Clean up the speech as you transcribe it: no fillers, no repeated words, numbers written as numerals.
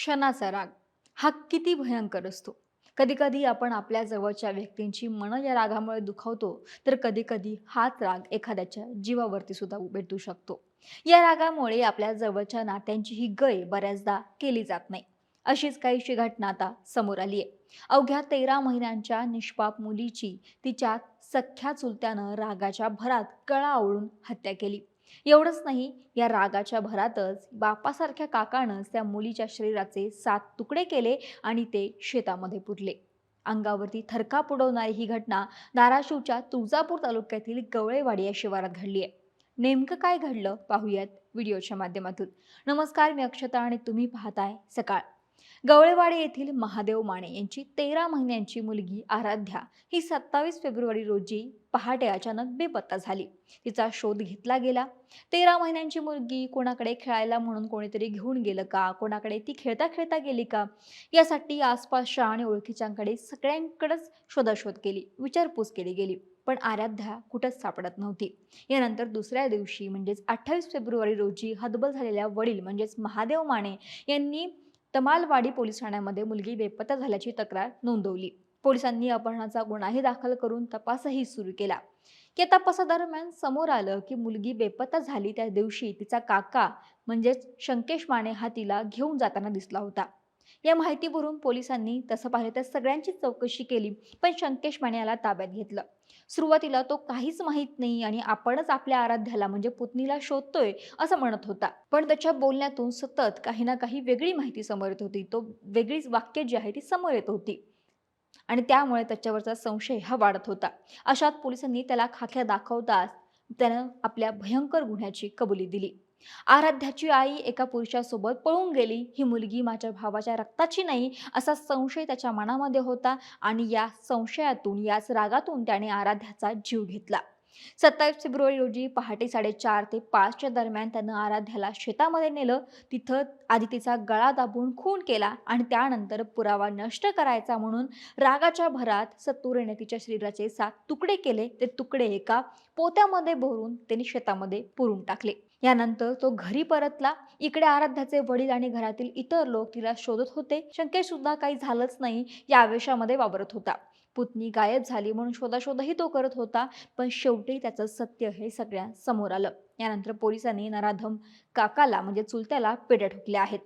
क्षणाचा राग हा किती भयंकर असतो. कधी-कधी आपण आपल्या जवळच्या व्यक्तींची मनं या रागामुळे दुखावतो, तर कधी-कधी हाच राग एखाद्याच्या जीवावरती सुद्धा बेतू शकतो. या रागामुळे आपल्या जवळच्या नात्यांची ही गय बऱ्याचदा केली जात नाही. अशीच काहीशी घटना आता समोर आली आहे. अवघ्या 13 महिन्यांच्या निष्पाप मुलीची तिच्या सख्ख्या चुलत्यानं रागाच्या भरात गळा आवळून हत्या केली. एवढंच नाही, या रागाच्या भरातच बापासारख्या काकानंच त्या मुलीच्या शरीराचे 7 तुकडे केले आणि ते शेतामध्ये पुरले. अंगावरती थरकाप उडवणारी ही घटना धाराशिवच्या तुळजापूर तालुक्यातील गवळेवाडी या शिवारात घडली आहे. नेमकं काय घडलं पाहूयात व्हिडिओच्या माध्यमातून. नमस्कार, मी अक्षता आणि तुम्ही पाहताय सकाळ. गवळेवाडी येथील महादेव माने यांची 13 महिन्यांची मुलगी आराध्या ही 27 फेब्रुवारी रोजी पहाटे अचानक बेपत्ता झाली. तिचा शोध घेतला गेला. 13 महिन्यांची मुलगी कोणाकडे खेळायला म्हणून कोणीतरी घेऊन गेलं का, कोणाकडे ती खेळता खेळता गेली का, यासाठी आसपासच्या आणि ओळखीच्यांकडे सगळ्यांकडेच शोधाशोध केली, विचारपूस केली गेली. पण आराध्या कुठंच सापडत नव्हती. यानंतर दुसऱ्या दिवशी म्हणजेच 28 फेब्रुवारी रोजी हतबल झालेल्या वडील म्हणजेच महादेव माने यांनी तमालवाडी पोलीस ठाण्यामध्ये मुलगी बेपत्ता झाल्याची तक्रार नोंदवली. पोलिसांनी अपहरणाचा गुन्हाही दाखल करून तपासही सुरू केला. या तपासादरम्यान समोर आलं की मुलगी बेपत्ता झाली त्या दिवशी तिचा काका म्हणजेच शंकेश माने हा तिला घेऊन जाताना दिसला होता. या माहितीवरून पोलिसांनी तसं पाहिलं तर सगळ्यांची चौकशी केली, पण शंकेश माने याला ताब्यात घेतलं. सुरुवातीला तो काहीच माहित नाही आणि आपणच आपल्या आराध्याला म्हणजे पुतणीला शोधतोय असं म्हणत होता. पण त्याच्या बोलण्यातून सतत काही ना काही वेगळी माहिती समोर येत होती. तो वेगळीच वाक्य जी आहे ती समोर येत होती आणि त्यामुळे त्याच्यावरचा संशय हा वाढत होता. अशात पोलिसांनी त्याला खाक्या दाखवताच त्यानं आपल्या भयंकर गुन्ह्याची कबुली दिली. आराध्याची आई एका पुरुषासोबत पळून गेली, ही मुलगी माझ्या भावाच्या रक्ताची नाही असा संशय त्याच्या मनामध्ये होता आणि या संशयातून, याच रागातून त्याने आराध्याचा जीव घेतला. 27 फेब्रुवारी रोजी पहाटे 4:30 ते 5च्या दरम्यान त्यानं आराध्याला शेतामध्ये नेलं. तिथं आधी तिचा गळा दाबून खून केला आणि त्यानंतर पुरावा नष्ट करायचा म्हणून रागाच्या भरात सत्तूरीने तिच्या शरीराचे 7 तुकडे केले. ते तुकडे एका पोत्यामध्ये भरून त्यांनी शेतामध्ये पुरून टाकले. यानंतर तो घरी परतला. इकडे आराध्याचे वडील आणि घरातील इतर लोक तिला शोधत होते. शंकेश सुद्धा काही झालंच नाही या आवेशामध्ये वावरत होता. पुतणी गायब झाली म्हणून शोधाशोधही तो करत होता. पण शेवटी त्याचं सत्य हे सगळ्या समोर आलं. यानंतर पोलिसांनी नराधम काकाला म्हणजे चुलत्याला पेट्या ठोकल्या आहेत.